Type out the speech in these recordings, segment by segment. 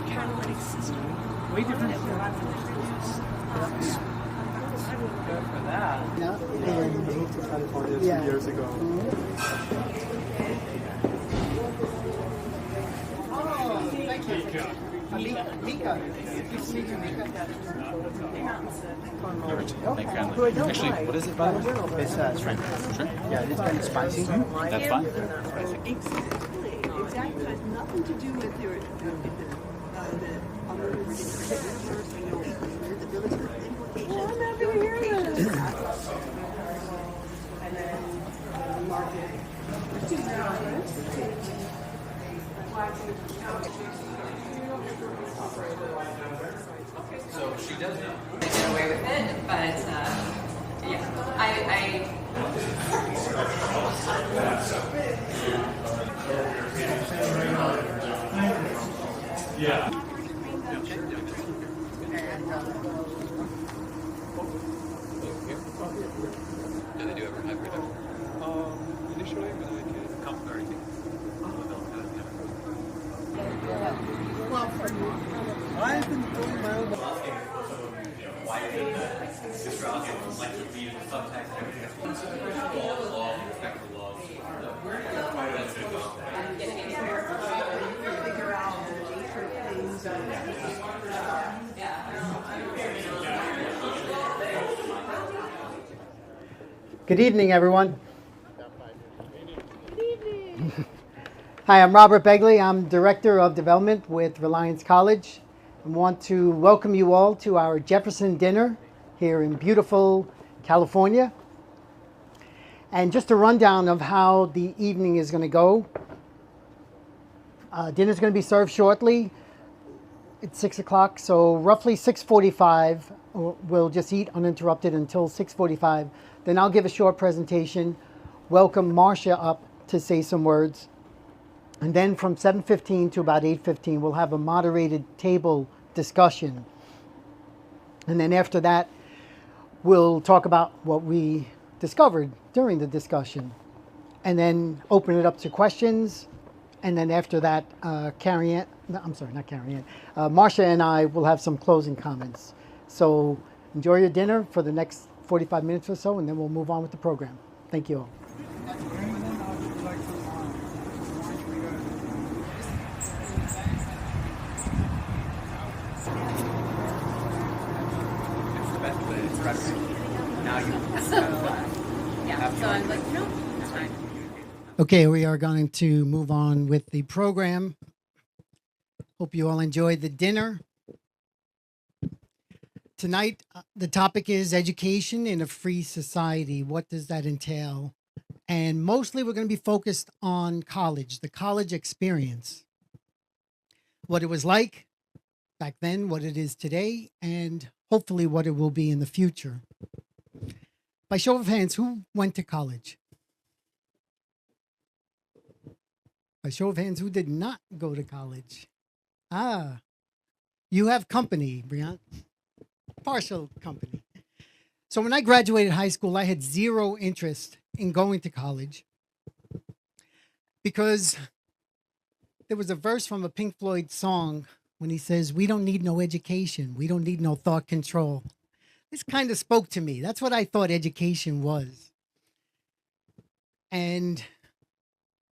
catalytic system. Way different from good for that. Yeah. Moved to California 2 years ago. Thank you. Mika. Actually, what is it, by the way? It's shrimp. Shrimp? Yeah, it's kind of spicy. That's fine. Exactly. Exactly. It has nothing to do with your well, I'm happy to hear this. So she does know. Get away with it, but yeah, Yeah. Do they do ever hybrid? Initially, but I can Come or anything? I've been doing my own. Good evening, everyone. Hi, I'm Robert Begley. I'm Director of Development with Reliance College. I want to welcome you all to our Jefferson Dinner here in beautiful California. And just a rundown of how the evening is going to go. Dinner is going to be served shortly. It's 6 o'clock, so roughly 6:45. We'll just eat uninterrupted until 6:45. Then I'll give a short presentation, welcome Marcia up to say some words. And then from 7:15 to about 8:15, we'll have a moderated table discussion. And then after that, we'll talk about what we discovered during the discussion. And then open it up to questions. And then after that, Marcia and I will have some closing comments. So enjoy your dinner for the next 45 minutes or so, and then we'll move on with the program. Thank you all. yeah. So I'm like, no, it's fine. Okay, we are going to move on with the program. Hope you all enjoyed the dinner. Tonight, the topic is education in a free society. What does that entail? And mostly we're going to be focused on college, the college experience. What it was like back then, what it is today, and hopefully what it will be in the future. By show of hands, who went to college? By show of hands, who did not go to college? Ah, you have company, Brianna. Partial company. So when I graduated high school, I had zero interest in going to college because there was a verse from a Pink Floyd song when he says, "We don't need no education. We don't need no thought control." This kind of spoke to me. That's what I thought education was. And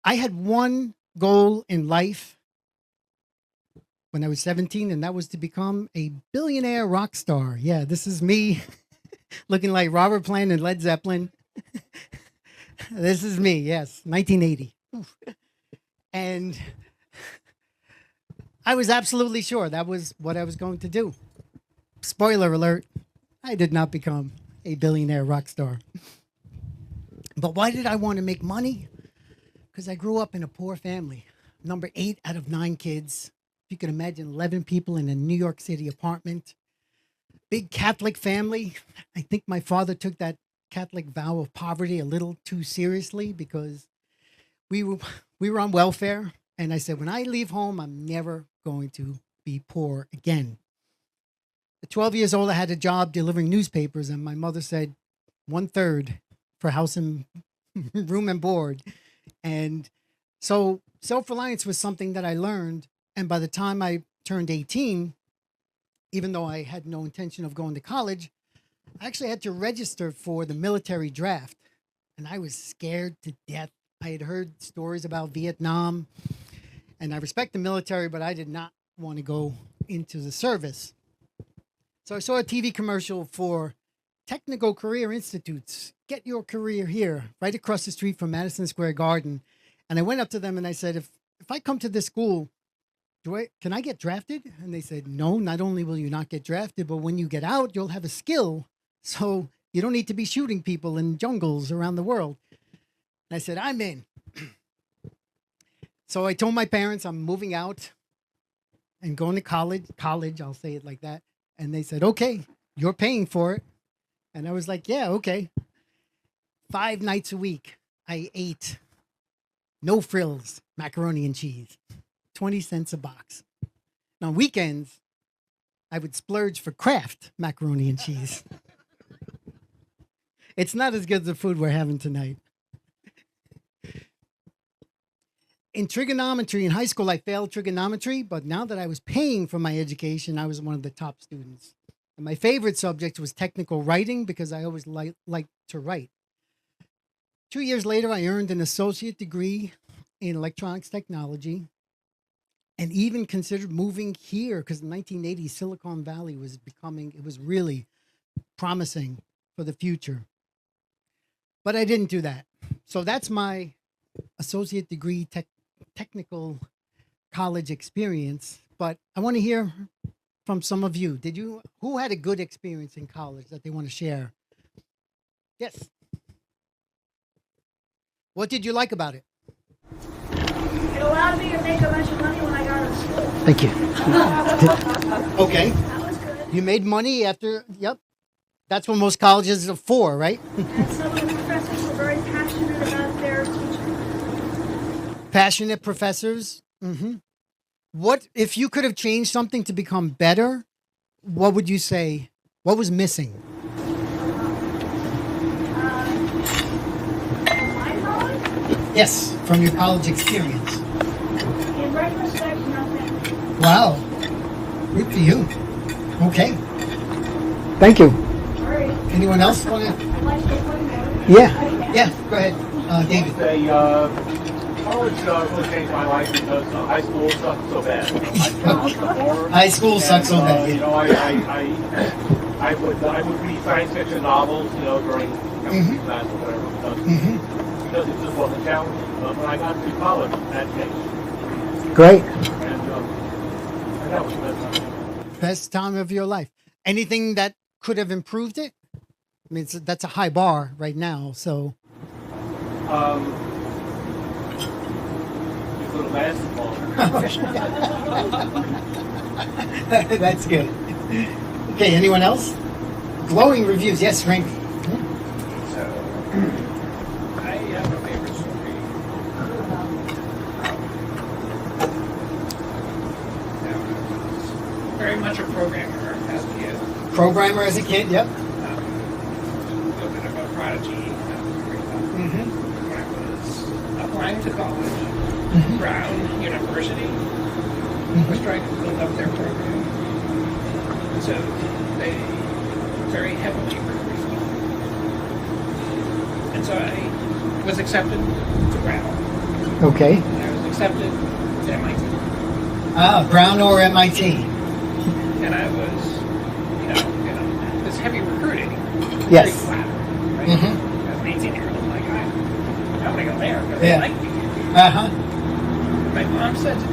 I had one goal in life when I was 17, and that was to become a billionaire rock star. Yeah, this is me looking like Robert Plant and Led Zeppelin. This is me, yes, 1980. Oof. And I was absolutely sure that was what I was going to do. Spoiler alert, I did not become a billionaire rock star. But why did I want to make money? Because I grew up in a poor family. Number 8 out of 9 kids. You can imagine 11 people in a New York City apartment. Big Catholic family. I think my father took that Catholic vow of poverty a little too seriously because we were on welfare. And I said, when I leave home, I'm never going to be poor again. At 12 years old, I had a job delivering newspapers, and my mother said 1/3 for house and room and board. And so self-reliance was something that I learned. And by the time I turned 18, even though I had no intention of going to college, I actually had to register for the military draft. And I was scared to death. I had heard stories about Vietnam, and I respect the military, but I did not want to go into the service. So I saw a TV commercial for Technical Career Institutes. Get your career here, right across the street from Madison Square Garden. And I went up to them and I said, if I come to this school, can I get drafted? And they said, no, not only will you not get drafted, but when you get out, you'll have a skill. So you don't need to be shooting people in jungles around the world. And I said, I'm in. So I told my parents I'm moving out and going to college, I'll say it like that. And they said, okay, you're paying for it. And I was like, yeah, okay. 5 nights a week, I ate no frills, macaroni and cheese, 20 cents a box. Now, weekends, I would splurge for Kraft macaroni and cheese. It's not as good as the food we're having tonight. In trigonometry in high school, I failed trigonometry, but now that I was paying for my education, I was one of the top students. And my favorite subject was technical writing because I always liked to write. 2 years later, I earned an associate degree in electronics technology and even considered moving here because in 1980, Silicon Valley was really promising for the future. But I didn't do that. So that's my associate degree technical college experience. But I want to hear from some of you. Who had a good experience in college that they want to share? Yes. What did you like about it? It allowed me to make a bunch of money when I got out of school. Thank you. Okay. That was good. You made money after, yep. That's what most colleges are for, right? And some of the professors were very passionate about their teaching. Passionate professors. Mm-hmm. What, if you could have changed something to become better, what would you say? What was missing? My college, Yes, from your college experience. in retrospect, nothing. Wow. Good for you. Okay. Thank you. Sorry. Anyone else want to? I'd like to get one more. Yeah. Yeah, go ahead. David. College really changed my life because high school sucked so bad. High school sucks so bad. You know, I would read science fiction novels, you know, during chemistry class or whatever, because it just wasn't challenging. But when I got to college, that changed. Great. And that was the best time. Best time of your life. Anything that could have improved it? I mean, that's a high bar right now, so. It could have lasted longer. That's good. Okay, anyone else? Glowing reviews. Yes, Frank. So, I have a favorite story. I was very much a programmer as a kid. Programmer as a kid, yep. A little bit of a prodigy. When I was applying to college, Brown University was trying to build up their program. And so they very heavily recruited me. And so I was accepted to Brown. Okay. And I was accepted to MIT. Brown or MIT? And I was, this heavy recruiting. Yes. Very flattering, right? As an 18-year-old, I'm like, I want to go there because Yeah. I like me. My mom said to me,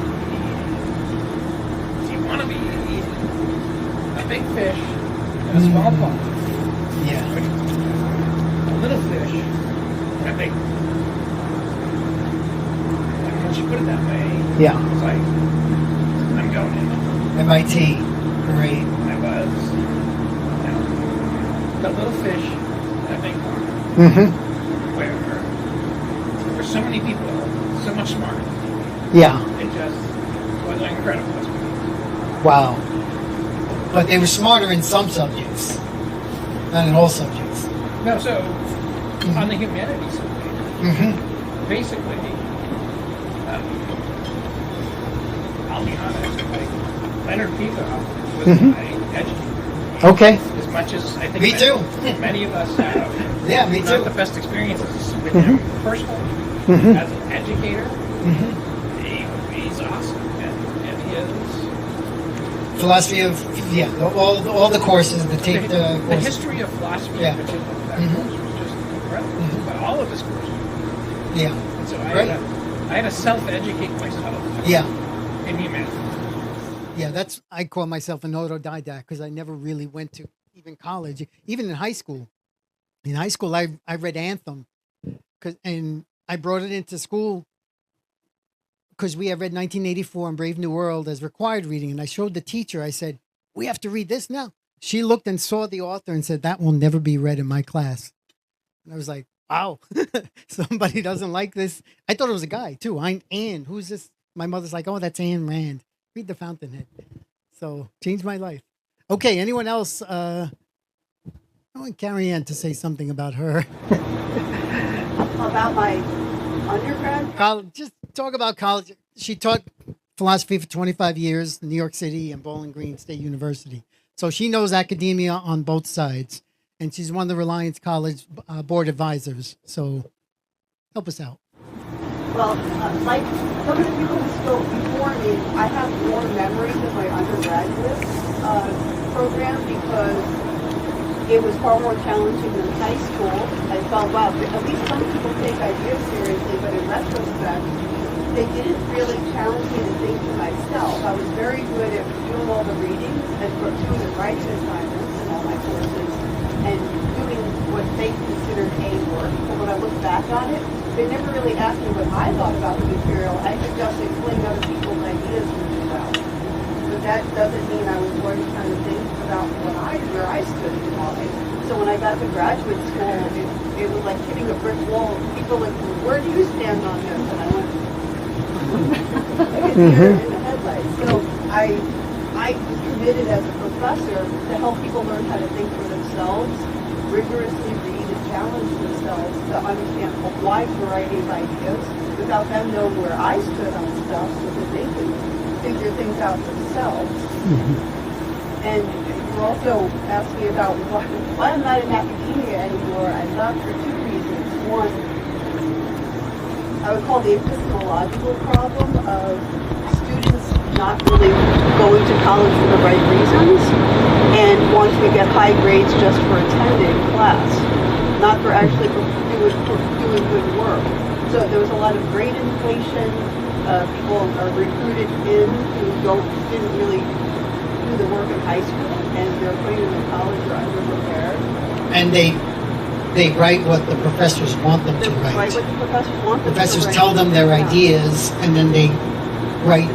do you want to be a big fish in a small pond? Yeah. A little fish in a big pond. And when she put it that way, Yeah. I was like, I'm going in. MIT. Great. And I was, the little fish in a big pond. Where there were so many people, so much smarter. Yeah. It just was incredible. Wow. But they were smarter in some subjects, not in all subjects. No, so on the humanities side, basically, I'll be honest, like Leonard Peacock was my educator. Okay. As much as I think Me too. many of us have Yeah, me not too. the best experiences with him personally. As an educator, he's awesome. And he is. Philosophy of all the courses, the tape The courses. history of philosophy Yeah. in particular, that course was just incredible. But all of his courses. Yeah, And so Great. I had to self-educate myself yeah, in humanity. yeah. That's I call myself an autodidact because I never really went to even college, even in high school. In high school, I read Anthem, and I brought it into school because we had read 1984 and Brave New World as required reading, and I showed the teacher. I said, "We have to read this now." She looked and saw the author and said, "That will never be read in my class." And I was like, "Wow, somebody doesn't like this." I thought it was a guy too. I'm Anne. Who's this? My mother's like, "Oh, that's Anne Rand. Read The Fountainhead." So changed my life. Okay, anyone else? I want Carrie Ann to say something about her. About my undergrad. College, just talk about college. She taught philosophy for 25 years in New York City and Bowling Green State University. So she knows academia on both sides. And she's one of the Reliance College board advisors. So help us out. Well, like some of the people who spoke before me, I have more memories of my undergraduate program because it was far more challenging than high school. I felt, wow, at least some people take ideas seriously, but in retrospect, they didn't really challenge me to think for myself. I was very good at doing all the readings and doing the writing assignments in all my courses and doing what they considered A work. But when I look back on it, they never really asked me what I thought about the material. I could just explain other people's ideas really well. But that doesn't mean I was going to kind of think about where I stood in life. So when I got to graduate school, it was like hitting a brick wall. People were like, where do you stand on this? And I went, deer in the headlights. So I was committed as a professor to help people learn how to think for themselves, rigorously read and challenge themselves to understand a wide variety of ideas without them knowing where I stood on stuff so that they could figure things out themselves. And you also asked me about why I'm not in academia anymore. I'm not for two reasons. One, I would call the epistemological problem of students not really going to college for the right reasons and wanting to get high grades just for attending class, not for actually doing good work. So there was a lot of grade inflation. People are recruited in who didn't really do the work in high school, and they're putting them in college or underprepared. And they write what the professors want them to Right, write. what the professors want them to Professors write. tell them their Yeah. ideas, and then they write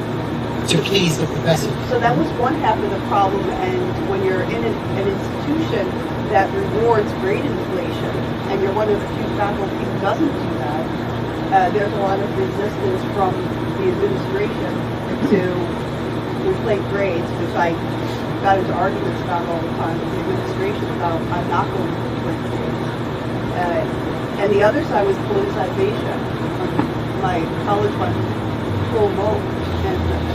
to please the professor. So that was one half of the problem, and when you're in an institution that rewards grade inflation, and you're one of the few faculty who doesn't do that, there's a lot of resistance from the administration to inflate grades, which I got into arguments about all the time with the administration about I'm not going to inflate grades. And the other side was politicization. My college went full vote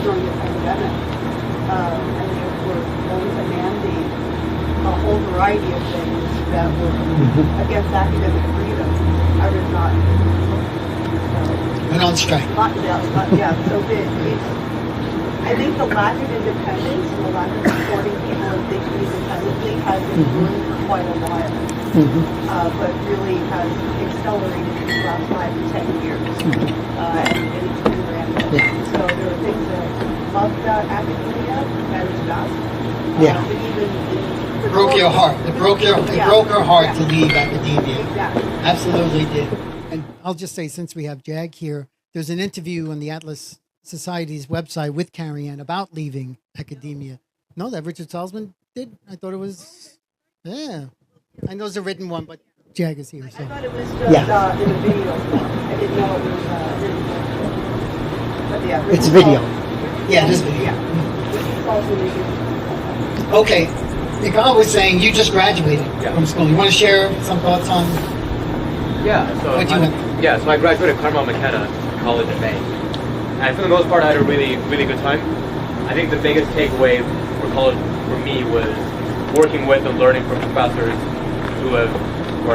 during the pandemic, and they were going to mandate a whole variety of things that were against academic freedom. I was not. Went on strike. So I think the lack of independence and the lack of supporting people and thinking independently has been brewing for quite a while, but really has accelerated in the last 5 to 10 years, and it's been rampant. So there are things that I love about academia at its best. But even It broke your heart. It broke her heart to leave academia. Exactly. Absolutely did. And I'll just say, since we have Jag here, there's an interview on the Atlas Society's website with Carrie Ann about leaving academia. No, that Richard Salzman did. I thought it was, I know it's a written one, but Jag is here. So. I thought it was just in a video. I didn't know it was written. But yeah, It's video. Yeah, it is video. Okay. Iqbal was saying you just graduated from school. You want to share some thoughts on Yeah, so what you went through? Yeah, so I graduated Claremont McKenna College in May. And for the most part, I had a really, really good time. I think the biggest takeaway for college for me was working with and learning from professors who have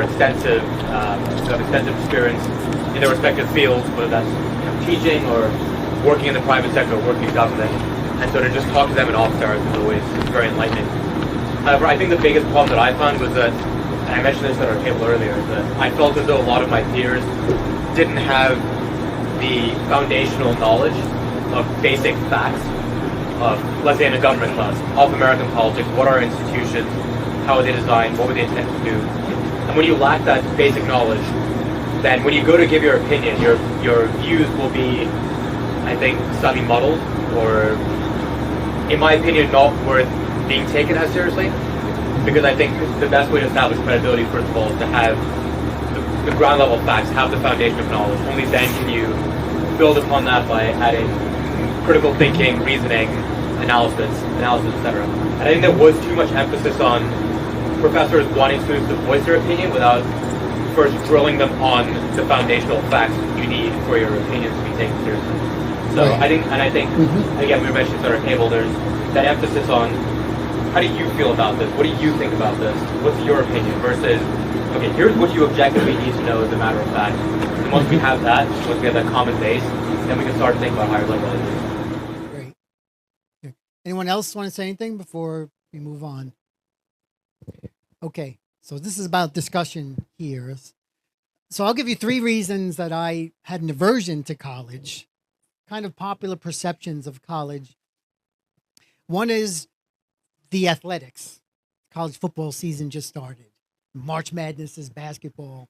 extensive, who have extensive experience in their respective fields, whether that's teaching or working in the private sector or working in government. And so to just talk to them in office hours is always very enlightening. However, I think the biggest problem that I found was that, and I mentioned this at our table earlier, that I felt as though a lot of my peers didn't have the foundational knowledge of basic facts of, let's say in a government class, of American politics, what are institutions, how are they designed, what were they intended to do. And when you lack that basic knowledge, then when you go to give your opinion, your views will be, I think, slightly muddled, or in my opinion, not worth being taken as seriously. Because I think the best way to establish credibility, first of all, is to have the ground level facts, have the foundation of knowledge. Only then can you build upon that by adding critical thinking, reasoning, analysis, etc. And I think there was too much emphasis on professors wanting students to voice their opinion without first drilling them on the foundational facts you need for your opinions to be taken seriously. So I think, again, we mentioned at our table, there's that emphasis on how do you feel about this? What do you think about this? What's your opinion? Versus, okay, here's what you objectively need to know as a matter of fact. And once we have that, once we have that common base, then we can start to think about higher level ideas. Great. Okay. Anyone else want to say anything before we move on? Okay, so this is about discussion here. So I'll give you 3 reasons that I had an aversion to college, kind of popular perceptions of college. One is the athletics. College football season just started. March Madness is basketball.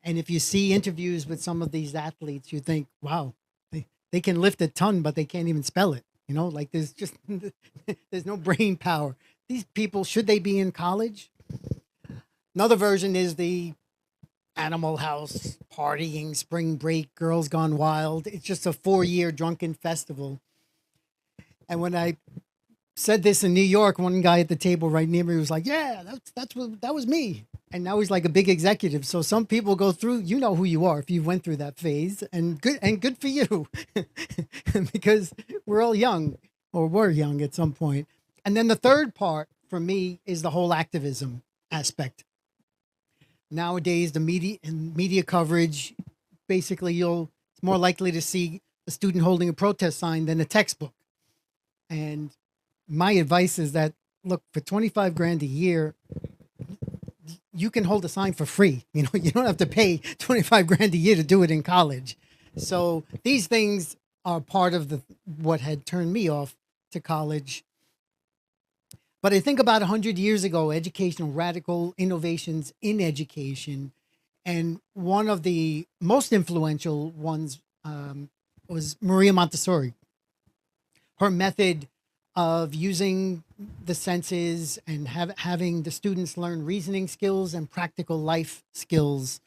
And if you see interviews with some of these athletes, you think, wow, they can lift a ton, but they can't even spell it. You know, like there's no brain power. These people, should they be in college? Another version is the Animal House, partying, spring break, girls gone wild. It's just a 4-year drunken festival. And when I said this in New York, one guy at the table right near me was like, yeah, that was me. And now he's like a big executive. So some people go through, you know who you are if you went through that phase, and good for you. Because we're all young, or were young at some point. And then the third part for me is the whole activism aspect. Nowadays, the media coverage, basically it's more likely to see a student holding a protest sign than a textbook. And my advice is that, look, for 25 grand a year, you can hold a sign for free. You know, you don't have to pay 25 grand a year to do it in college. So these things are part of what had turned me off to college. But I think about 100 years ago, educational radical innovations in education, and one of the most influential ones was Maria Montessori. Her method of using the senses and having the students learn reasoning skills and practical life skills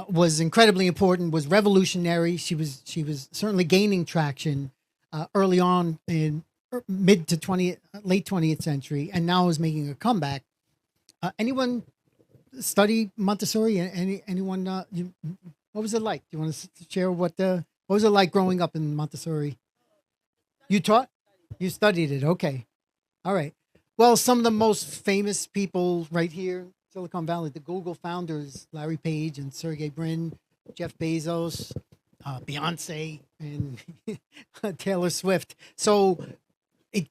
was incredibly important, was revolutionary. She was certainly gaining traction early on in late 20th century, and now is making a comeback. Anyone study Montessori? Anyone? What was it like? Do you want to share what was it like growing up in Montessori? You taught? You studied it. Okay. All right. Well, some of the most famous people right here, Silicon Valley, the Google founders, Larry Page and Sergey Brin, Jeff Bezos, Beyonce, and Taylor Swift. So it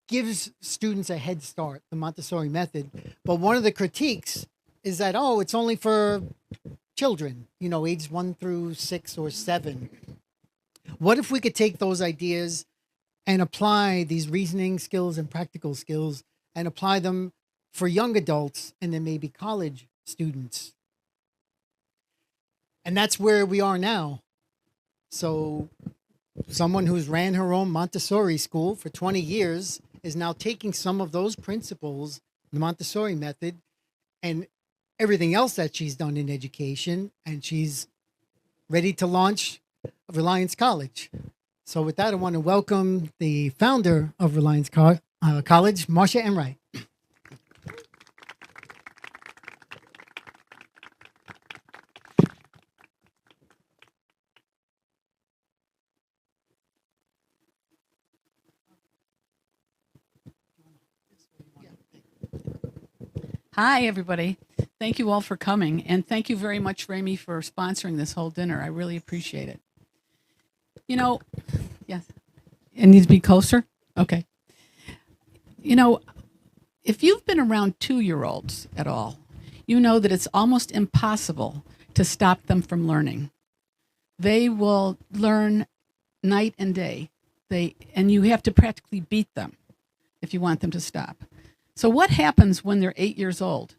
gives students a head start, the Montessori method. But one of the critiques is that, it's only for children, ages 1 through 6 or 7. What if we could take those ideas and apply these reasoning skills and practical skills and apply them for young adults and then maybe college students? And that's where we are now. So someone who's ran her own Montessori school for 20 years is now taking some of those principles, the Montessori method, and everything else that she's done in education, and she's ready to launch Reliance College. So with that, I want to welcome the founder of Reliance College, Marcia Enright. Hi, everybody. Thank you all for coming. And thank you very much, Rami, for sponsoring this whole dinner. I really appreciate it. You know, yes, it needs to be closer? Okay. You know, if you've been around 2-year-olds at all, you know that it's almost impossible to stop them from learning. They will learn night and day. And you have to practically beat them if you want them to stop. So what happens when they're 8 years old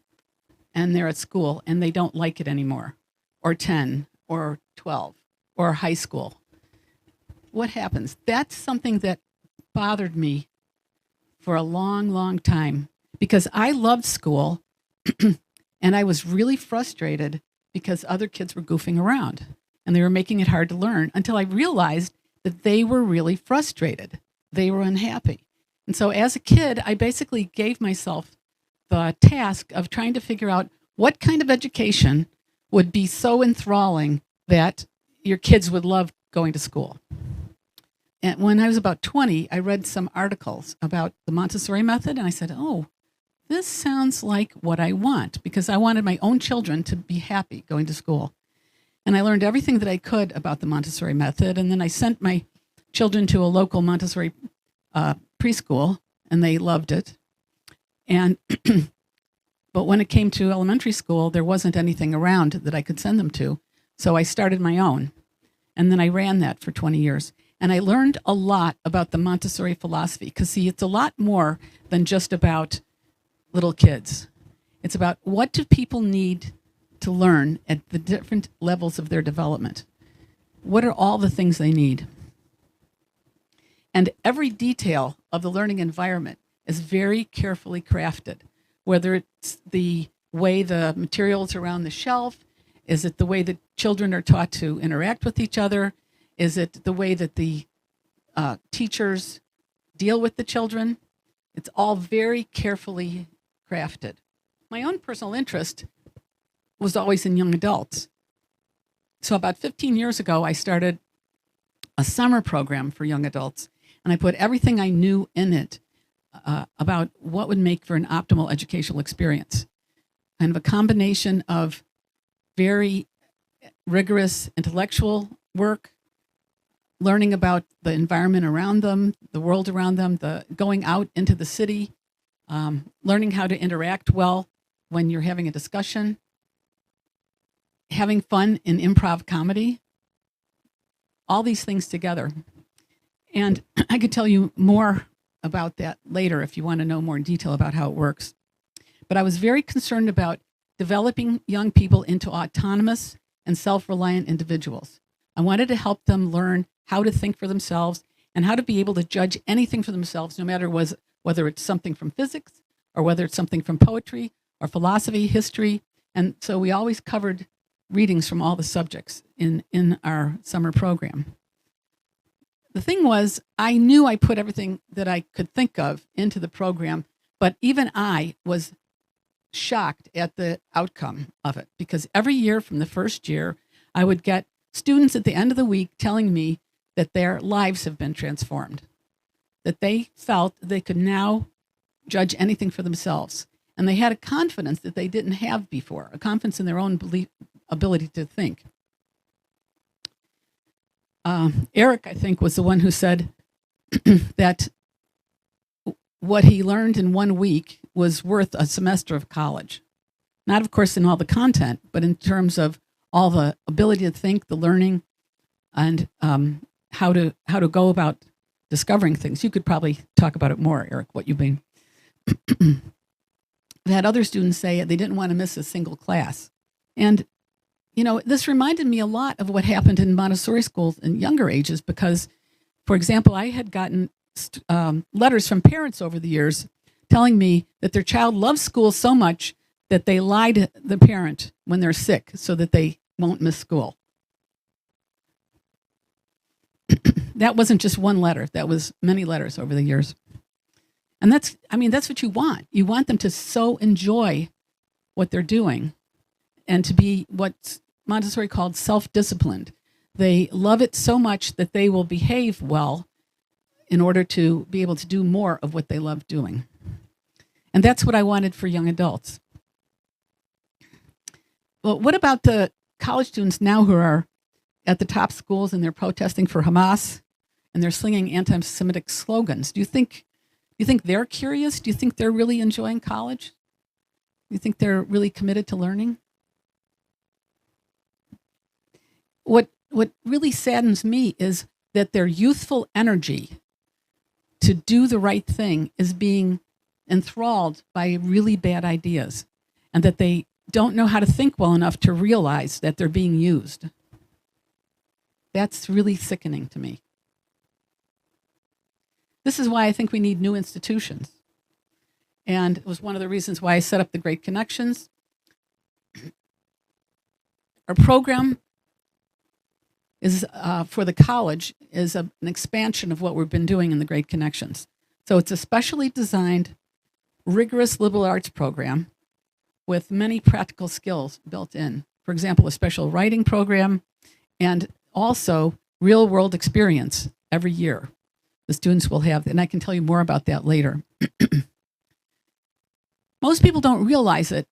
and they're at school and they don't like it anymore, or 10 or 12 or high school? What happens? That's something that bothered me for a long, long time, because I loved school and I was really frustrated because other kids were goofing around and they were making it hard to learn, until I realized that they were really frustrated. They were unhappy. And so as a kid, I basically gave myself the task of trying to figure out what kind of education would be so enthralling that your kids would love going to school. And when I was about 20, I read some articles about the Montessori method, and I said, oh, this sounds like what I want, because I wanted my own children to be happy going to school. And I learned everything that I could about the Montessori method, and then I sent my children to a local Montessori preschool, and they loved it. And but when it came to elementary school, there wasn't anything around that I could send them to, so I started my own, and then I ran that for 20 years. And I learned a lot about the Montessori philosophy, because, see, it's a lot more than just about little kids. It's about what do people need to learn at the different levels of their development. What are all the things they need? And every detail of the learning environment is very carefully crafted, whether it's the way the materials are on the shelf, is it the way that children are taught to interact with each other, is it the way that the teachers deal with the children? It's all very carefully crafted. My own personal interest was always in young adults. So about 15 years ago, I started a summer program for young adults, and I put everything I knew in it about what would make for an optimal educational experience. Kind of a combination of very rigorous intellectual work, learning about the environment around them, the world around them, the going out into the city, learning how to interact well when you're having a discussion, having fun in improv comedy, all these things together. And I could tell you more about that later if you want to know more in detail about how it works. But I was very concerned about developing young people into autonomous and self-reliant individuals. I wanted to help them learn how to think for themselves and how to be able to judge anything for themselves, no matter whether it's something from physics or whether it's something from poetry or philosophy, history. And so we always covered readings from all the subjects in our summer program. The thing was, I knew I put everything that I could think of into the program, but even I was shocked at the outcome of it, because every year from the first year, I would get students at the end of the week telling me that their lives have been transformed, that they felt they could now judge anything for themselves. And they had a confidence that they didn't have before, a confidence in their own ability to think. Eric, I think, was the one who said that what he learned in 1 week was worth a semester of college. Not, of course, in all the content, but in terms of all the ability to think, the learning, and how to go about discovering things. You could probably talk about it more, Eric, what you've been. I've had other students say they didn't want to miss a single class. And, you know, this reminded me a lot of what happened in Montessori schools in younger ages, because, for example, I had gotten letters from parents over the years telling me that their child loves school so much that they lie to the parent when they're sick so that they won't miss school. That wasn't just one letter. That was many letters over the years. And that's what you want. You want them to so enjoy what they're doing and to be what Montessori called self-disciplined. They love it so much that they will behave well in order to be able to do more of what they love doing. And that's what I wanted for young adults. Well, what about the college students now who are at the top schools and they're protesting for Hamas and they're slinging anti-Semitic slogans? Do you think they're curious? Do you think they're really enjoying college? Do you think they're really committed to learning? What really saddens me is that their youthful energy to do the right thing is being enthralled by really bad ideas, and that they don't know how to think well enough to realize that they're being used. That's really sickening to me. This is why I think we need new institutions. And it was one of the reasons why I set up the Great Connections. Our program is for the college is an expansion of what we've been doing in the Great Connections. So it's a specially designed, rigorous liberal arts program with many practical skills built in. For example, a special writing program and also real world experience every year. The students will have, and I can tell you more about that later. Most people don't realize it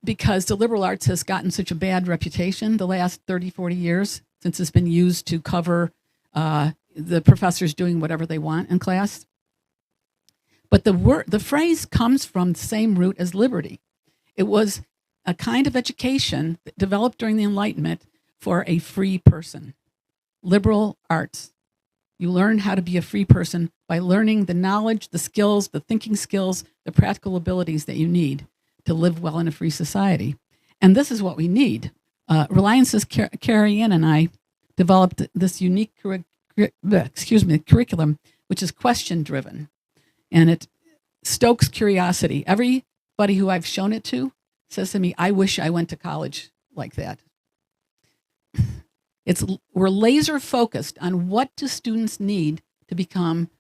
because the liberal arts has gotten such a bad reputation the last 30, 40 years since it's been used to cover the professors doing whatever they want in class. But the phrase comes from the same root as liberty. It was a kind of education developed during the Enlightenment for a free person. Liberal arts. You learn how to be a free person by learning the knowledge, the skills, the thinking skills, the practical abilities that you need to live well in a free society. And this is what we need. Reliance's Carrie Ann and I developed this unique curriculum, which is question-driven. And it stokes curiosity. Everybody who I've shown it to says to me, I wish I went to college like that. We're laser focused on what do students need to become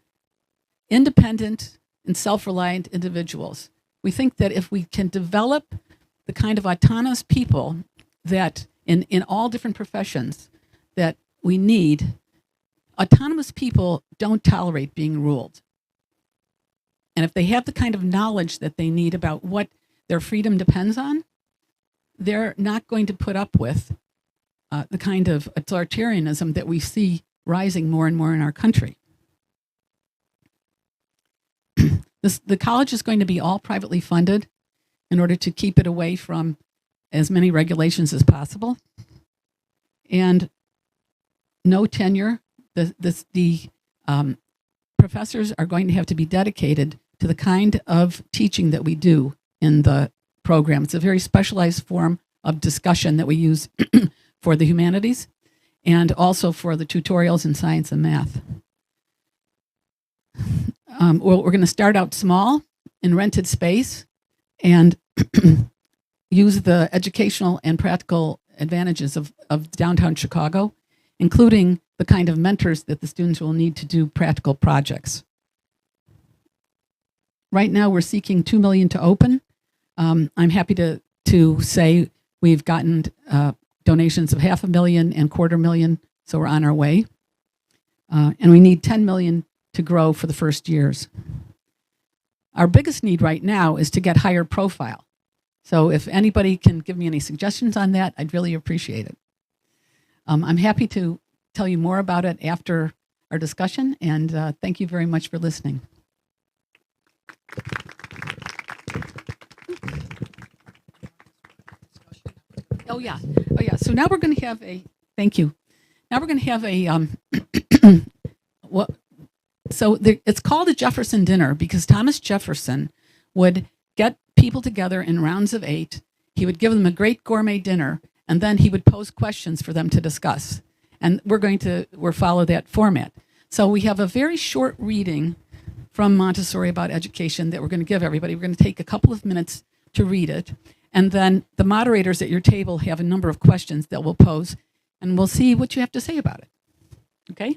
independent and self-reliant individuals. We think that if we can develop the kind of autonomous people that in all different professions that we need, autonomous people don't tolerate being ruled. And if they have the kind of knowledge that they need about what their freedom depends on, they're not going to put up with the kind of authoritarianism that we see rising more and more in our country. The college is going to be all privately funded in order to keep it away from as many regulations as possible. And no tenure. The professors are going to have to be dedicated to the kind of teaching that we do in the program. It's a very specialized form of discussion that we use for the humanities and also for the tutorials in science and math. We're going to start out small in rented space and use the educational and practical advantages of downtown Chicago, including the kind of mentors that the students will need to do practical projects. Right now, we're seeking $2 million to open. I'm happy to say we've gotten donations of $500,000 and $250,000, so we're on our way. And we need $10 million to grow for the first years. Our biggest need right now is to get higher profile. So if anybody can give me any suggestions on that, I'd really appreciate it. I'm happy to tell you more about it after our discussion, and thank you very much for listening. Oh yeah. So now we're going to have thank you. Now we're going to have it's called a Jefferson Dinner because Thomas Jefferson would get people together in rounds of 8. He would give them a great gourmet dinner, and then he would pose questions for them to discuss. And we'll follow that format. So we have a very short reading from Montessori about education that we're going to give everybody. We're going to take a couple of minutes to read it. And then the moderators at your table have a number of questions that we'll pose, and we'll see what you have to say about it. Okay?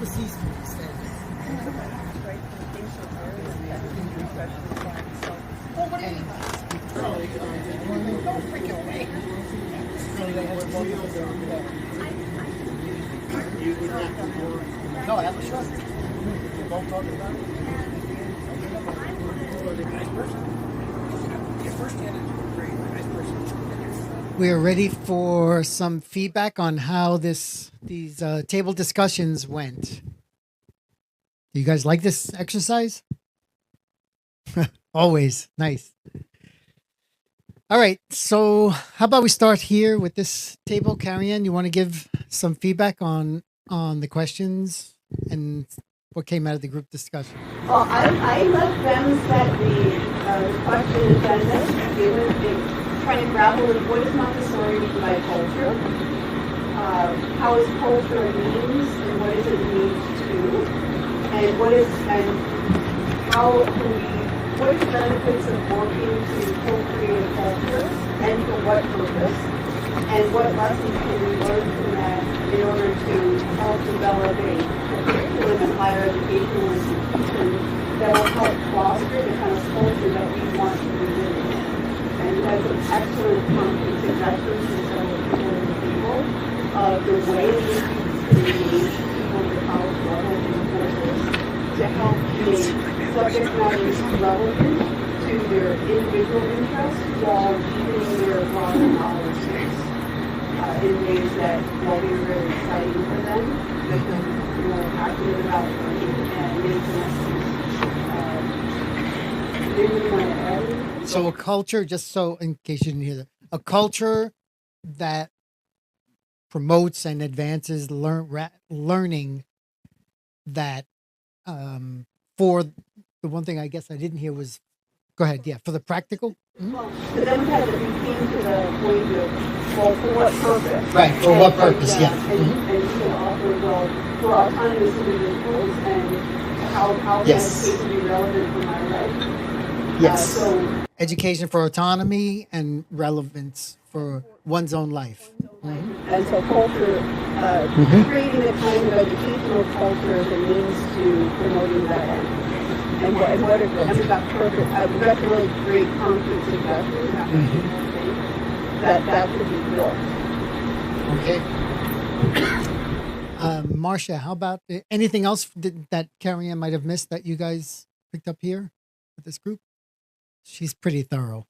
overseas students. No, that was short. We're both talking about it. We are ready for some feedback on how these table discussions went. Do you guys like this exercise? Always nice. All right, so how about we start here with this table? Carrie Ann, you want to give some feedback on the questions and what came out of the group discussion? Well, I let them set the question agenda. They try to grapple with what is Montessori by culture, how is culture a means, and what is it means to, and what is the benefits of working to co-create a culture, and for what purpose, and what lessons can we learn from that in order to help develop a curriculum in higher educational institutions that will help foster the kind of culture that we want to be living in. And we had some excellent concrete suggestions from several people at the table of the way in which we can engage people at the college level in courses to help make subject matters relevant to their individual interests while deepening their broader knowledge base in ways that will be really exciting for them, make them more passionate about learning and make them really want to add. So a culture, just so in case you didn't hear that, a culture that promotes and advances learning that for the one thing I guess I didn't hear was, go ahead, yeah, for the practical? Well, but then we had to came to the point of, well, for what purpose? Right, for what purpose, yeah. And you can offer, well, for autonomous individuals and how Yes. can education be relevant for my life? Yes. So Education for autonomy and relevance for one's own life. And so culture, creating a kind of educational culture as a means to promoting that end. And we got perfect, we got really great concrete suggestions that could be built. Okay. Marcia, how about anything else that Carrie Ann might have missed that you guys picked up here with this group? She's pretty thorough.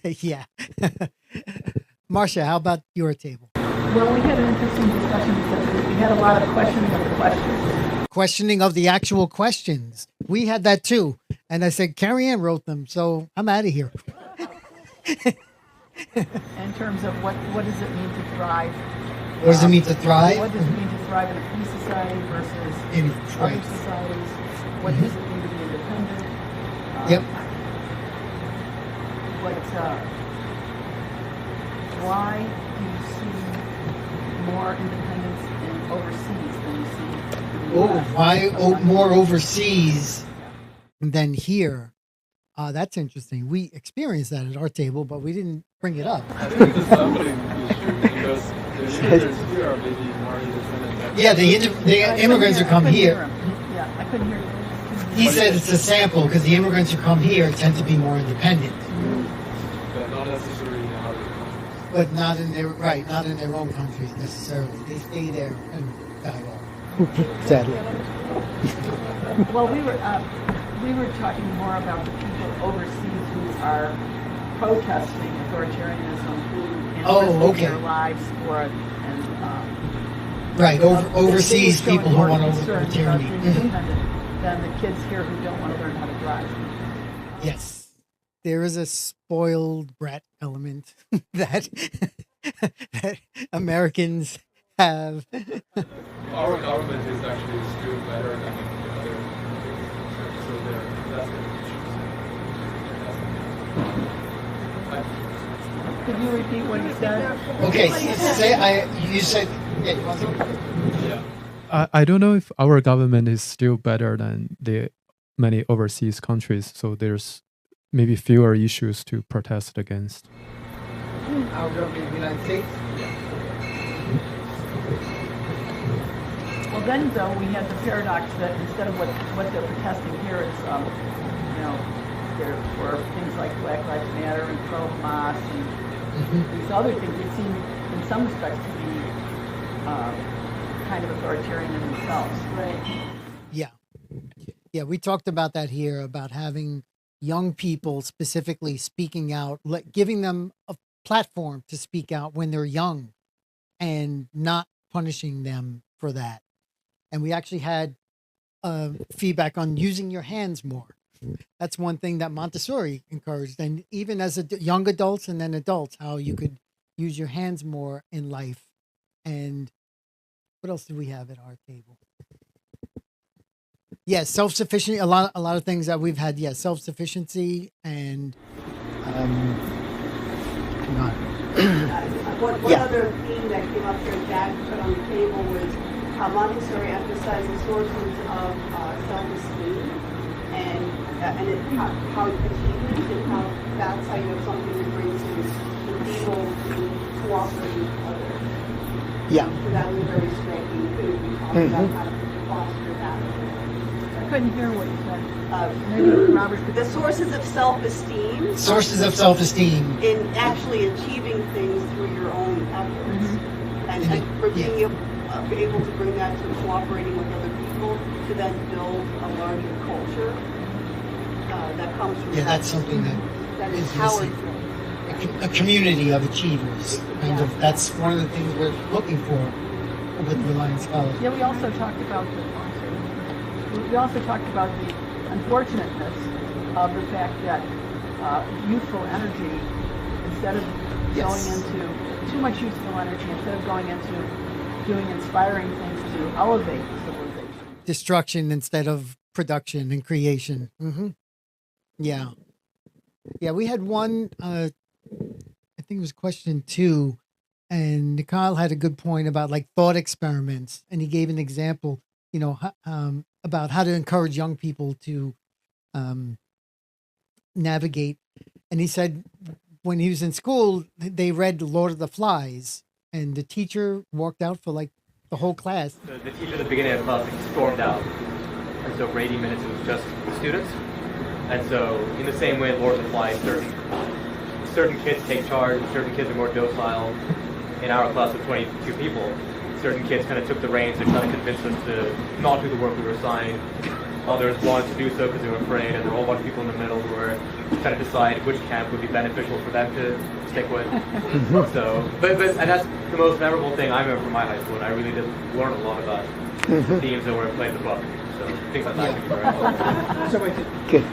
Yeah. Marcia, how about your table? Well, we had an interesting discussion because we had a lot of questions of the questions. Questioning of the actual questions. We had that too. And I said, Carrie Ann wrote them, so I'm out of here. In terms of what does it mean to thrive? What does it mean to thrive? What does it mean to thrive in a free society versus In other societies? What does it mean to be independent? Yep. Why do you see more independence in overseas than you see in the US? Why more overseas than here? That's interesting. We experienced that at our table, but we didn't bring it up. I think the sampling is true because the immigrants here are maybe more independent. Yeah, the immigrants who come here. Yeah, I couldn't hear you. He said it's a sample because the immigrants who come here tend to be more independent, But not necessarily in other countries. but not in their own countries necessarily. They stay there and die off. Sadly. Well, we were talking more about the people overseas who are protesting authoritarianism and risking their lives for it, and Right, overseas showing people who more want concern about overturn. being independent than the kids here who don't want to learn how to drive. Yes, there is a spoiled brat element that Americans have. Our government is actually still better than the other countries, so that's the issue. Could you repeat what you said? Okay, you said. Yeah. I don't know if our government is still better than the many overseas countries, so there's maybe fewer issues to protest against. Our government in the United States. then though we had the paradox that instead of what they're protesting here is, you know, there were things like Black Lives Matter and pro-Hamas and these other things that seem in some respects to be kind of authoritarian in themselves. Right. Yeah, we talked about that here, about having young people specifically speaking out, giving them a platform to speak out when they're young and not punishing them for that. And we actually had feedback on using your hands more. That's one thing that Montessori encouraged. And even as young adults and then adults, how you could use your hands more in life. And what else do we have at our table? Yes, self-sufficiency. A lot of things that we've had. Yes, self-sufficiency and hang on. One other theme that came up here, Jack put on the table, was how Montessori emphasizes sources of self-esteem and how achievement and how that's how you have something to bring to the people to cooperate with others. Yeah. So that was very striking too. We talked about how to foster that. I couldn't hear what you said. Maybe Robert could. The sources of self-esteem. Sources of self-esteem. In actually achieving things through your own efforts. And for being able to bring that to cooperating with other people to then build a larger culture that comes from that's something that is empowers missing. them. A community of achievers. And that's one of the things we're looking for with Reliance College. Yeah, we also talked about the unfortunateness of the fact that youthful energy, instead of going into too much youthful energy, instead of going into doing inspiring things to elevate civilization. Destruction instead of production and creation. Yeah. Yeah, we had one, I think it was question 2, and Nicole had a good point about like thought experiments. And he gave an example, you know, about how to encourage young people to navigate. And he said when he was in school, they read Lord of the Flies, and the teacher walked out for like the whole class. The teacher at the beginning of the class stormed out. And so for 80 minutes it was just the students. And so in the same way Lord of the Flies, certain kids take charge, certain kids are more docile. In our class of 22 people, certain kids kind of took the reins and kind of convinced us to not do the work we were assigned. Others wanted to do so because they were afraid, and there were a whole bunch of people in the middle who were trying to decide which camp would be beneficial for them to stick with. So, and that's the most memorable thing I remember from my high school, and I really did learn a lot about the themes that were played in the book. So things like that can be very helpful. So wait,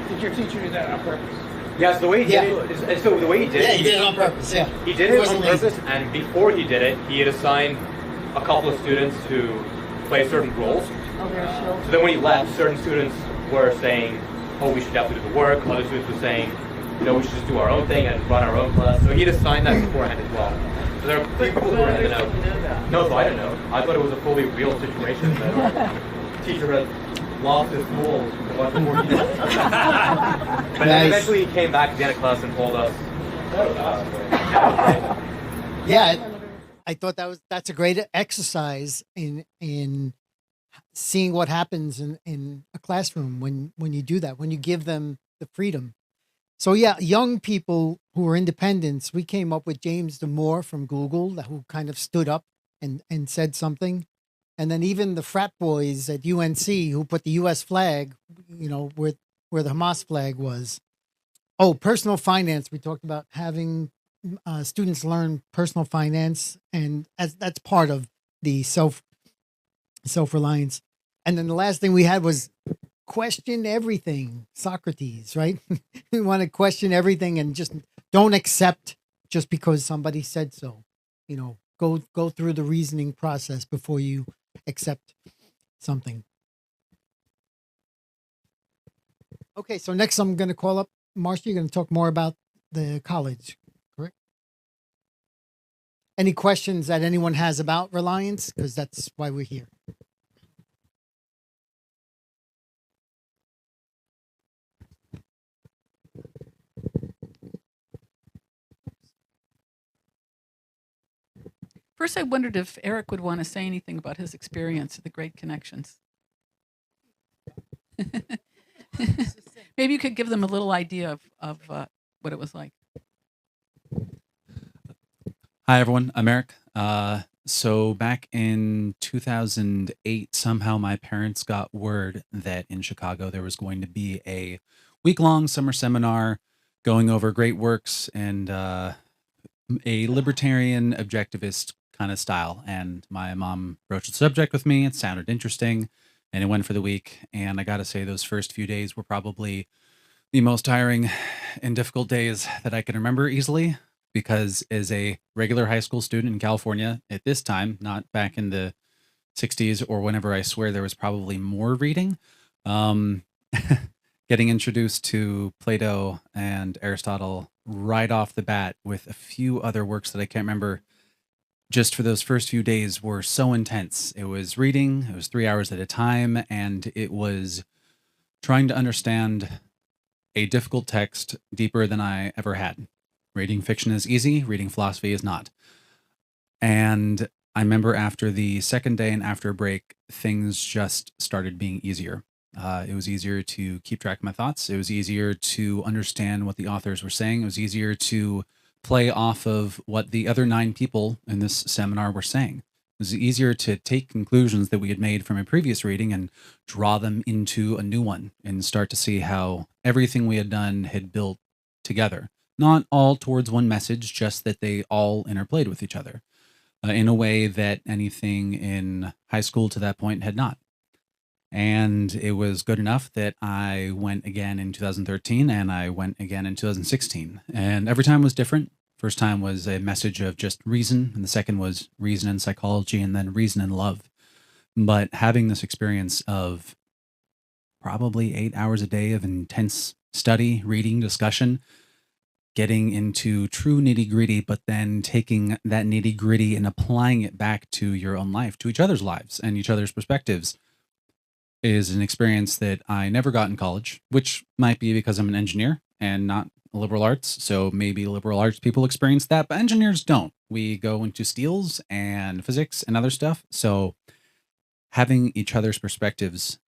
did your teacher do that on purpose? Yes, the way he did it, and so the way he did it, he did it on purpose, He did it on purpose, and before he did it, he had assigned a couple of students to play certain roles. Oh, there's still. So then when he left, certain students were saying, oh, we should definitely do the work. Other students were saying, you know, we should just do our own thing and run our own class. So he'd assigned that beforehand as well. So there are people who were in and out. No, so I didn't know. I thought it was a fully real situation that the teacher had lost his school a bunch more people. But then eventually he came back at the end of class and told us. Yeah, I thought that's a great exercise in seeing what happens in a classroom when you do that, when you give them the freedom. So yeah, young people who are independents, we came up with James Damore from Google, who kind of stood up and said something. And then even the frat boys at UNC who put the US flag, you know, where the Hamas flag was. Oh, personal finance. We talked about having students learn personal finance, and that's part of the self-reliance. And then the last thing we had was question everything. Socrates, right? We want to question everything and just don't accept just because somebody said so. You know, go through the reasoning process before you accept something. Okay, so next I'm going to call up Marcia. You're going to talk more about the college, correct? Any questions that anyone has about Reliance? Because that's why we're here. First, I wondered if Eric would want to say anything about his experience at the Great Connections. Maybe you could give them a little idea of what it was like. Hi, everyone. I'm Eric. So back in 2008, somehow my parents got word that in Chicago there was going to be a week-long summer seminar going over great works and a libertarian objectivist kind of style. And my mom broached the subject with me. It sounded interesting, and it went for the week. And I got to say, those first few days were probably the most tiring and difficult days that I can remember easily, because as a regular high school student in California at this time, not back in the 60s or whenever, I swear there was probably more reading, getting introduced to Plato and Aristotle right off the bat with a few other works that I can't remember, just for those first few days were so intense. It was reading, it was 3 hours at a time, and it was trying to understand a difficult text deeper than I ever had. Reading fiction is easy, reading philosophy is not. And I remember after the second day and after a break, things just started being easier. It was easier to keep track of my thoughts. It was easier to understand what the authors were saying. It was easier to play off of what the other 9 people in this seminar were saying. It was easier to take conclusions that we had made from a previous reading and draw them into a new one and start to see how everything we had done had built together. Not all towards one message, just that they all interplayed with each other in a way that anything in high school to that point had not. And it was good enough that I went again in 2013 and I went again in 2016. And every time was different. First time was a message of just reason, and the second was reason and psychology, and then reason and love. But having this experience of probably 8 hours a day of intense study, reading, discussion, getting into true nitty-gritty, but then taking that nitty-gritty and applying it back to your own life, to each other's lives and each other's perspectives, is an experience that I never got in college, which might be because I'm an engineer and not liberal arts. So maybe liberal arts people experience that, but engineers don't. We go into steels and physics and other stuff. So having each other's perspectives,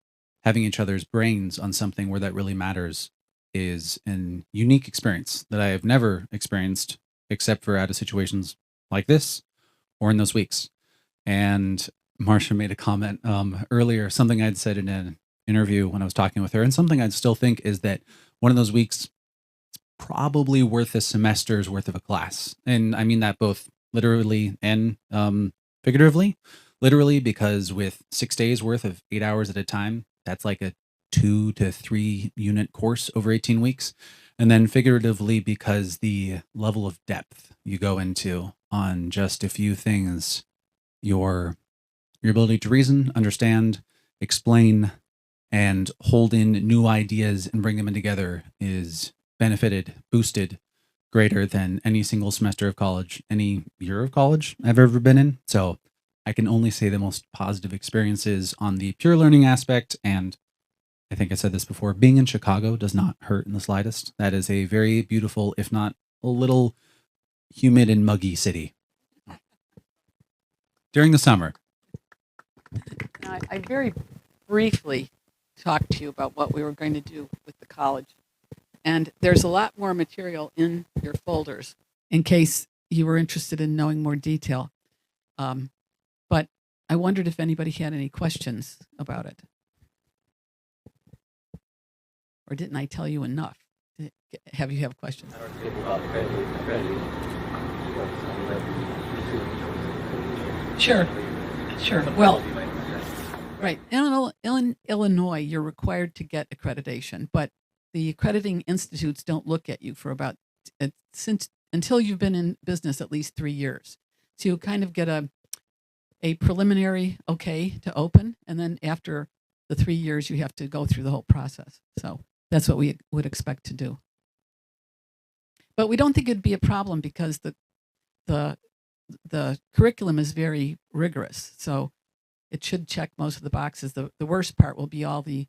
having each other's brains on something where that really matters is an unique experience that I have never experienced except for out of situations like this or in those weeks. And Marcia made a comment earlier, something I'd said in an interview when I was talking with her, and something I'd still think is that one of those weeks is probably worth a semester's worth of a class. And I mean that both literally and figuratively. Literally, because with 6 days worth of 8 hours at a time, that's like a 2 to 3 unit course over 18 weeks. And then figuratively, because the level of depth you go into on just a few things, your ability to reason, understand, explain, and hold in new ideas and bring them in together is benefited, boosted, greater than any single semester of college, any year of college I've ever been in. So I can only say the most positive experiences on the pure learning aspect. And I think I said this before, being in Chicago does not hurt in the slightest. That is a very beautiful, if not a little humid and muggy city during the summer. Now, I very briefly talked to you about what we were going to do with the college. And there's a lot more material in your folders in case you were interested in knowing more detail. But I wondered if anybody had any questions about it. Or didn't I tell you enough? Have you have questions? Sure. Well, right. In Illinois, you're required to get accreditation, but the accrediting institutes don't look at you for about until you've been in business at least 3 years. So you kind of get a preliminary okay to open, and then after the 3 years, you have to go through the whole process. So that's what we would expect to do. But we don't think it'd be a problem because the curriculum is very rigorous. So it should check most of the boxes. The worst part will be all the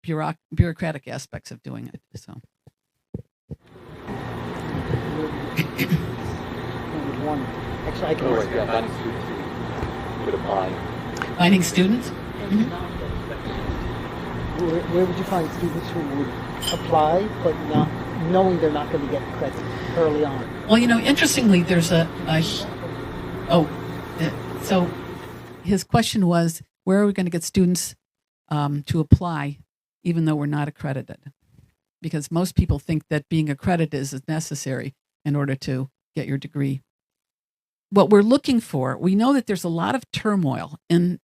bureaucratic aspects of doing it. So. Actually, I can Oh, answer yeah, that. finding students who could apply. Finding students? Where would you find students who would apply, but not knowing they're not going to get credit early on? Well, interestingly, there's so his question was, where are we going to get students to apply, even though we're not accredited? Because most people think that being accredited is necessary in order to get your degree. What we're looking for, we know that there's a lot of turmoil in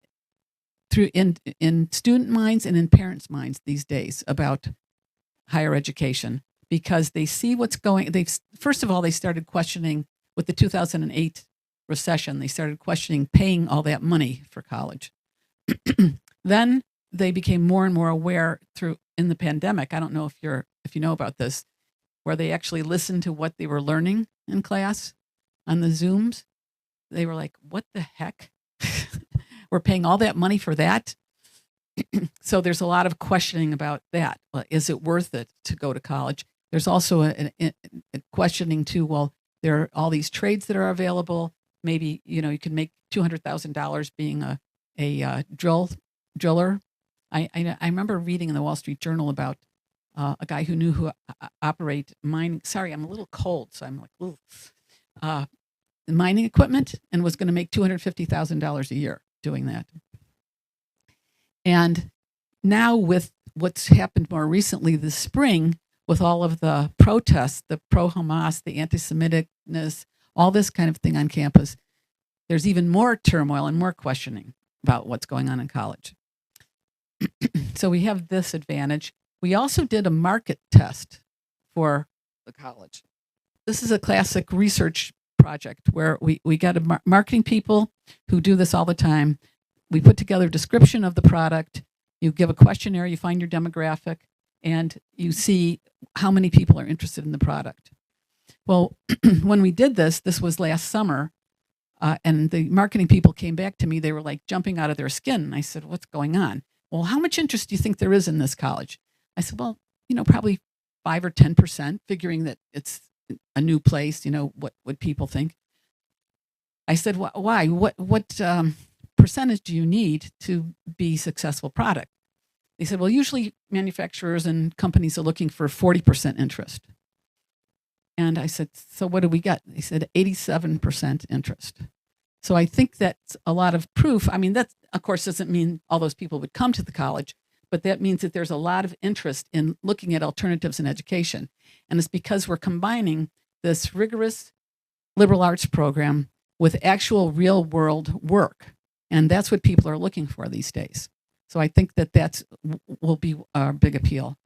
student minds and in parents' minds these days about higher education, because they see what's going. First of all, they started questioning with the 2008 recession. They started questioning paying all that money for college. Then they became more and more aware in the pandemic. I don't know if you know about this, where they actually listened to what they were learning in class on the Zooms. They were like, "What the heck? We're paying all that money for that?" So there's a lot of questioning about that. Is it worth it to go to college? There's also a questioning too. Well, there are all these trades that are available. Maybe you can make $200,000 being a driller. I remember reading in the Wall Street Journal about a guy who knew who operate mining. Sorry, I'm a little cold, so I'm like, ooh. Mining equipment, and was going to make $250,000 a year doing that. And now with what's happened more recently this spring, with all of the protests, the pro-Hamas, the anti-Semiticness, all this kind of thing on campus, there's even more turmoil and more questioning about what's going on in college. So we have this advantage. We also did a market test for the college. This is a classic research project where we got marketing people who do this all the time. We put together a description of the product. You give a questionnaire, you find your demographic, and you see how many people are interested in the product. Well, when we did this was last summer, and the marketing people came back to me. They were like jumping out of their skin. And I said, "What's going on?" "Well, how much interest do you think there is in this college?" I said, "Well, probably 5 or 10%, figuring that it's a new place. What would people think?" I said, "Why? What percentage do you need to be a successful product?" They said, "Well, usually manufacturers and companies are looking for 40% interest." And I said, "So what do we get?" They said 87% interest. So I think that's a lot of proof. I mean, that of course doesn't mean all those people would come to the college, but that means that there's a lot of interest in looking at alternatives in education. And it's because we're combining this rigorous liberal arts program with actual real world work. And that's what people are looking for these days. So I think that will be our big appeal.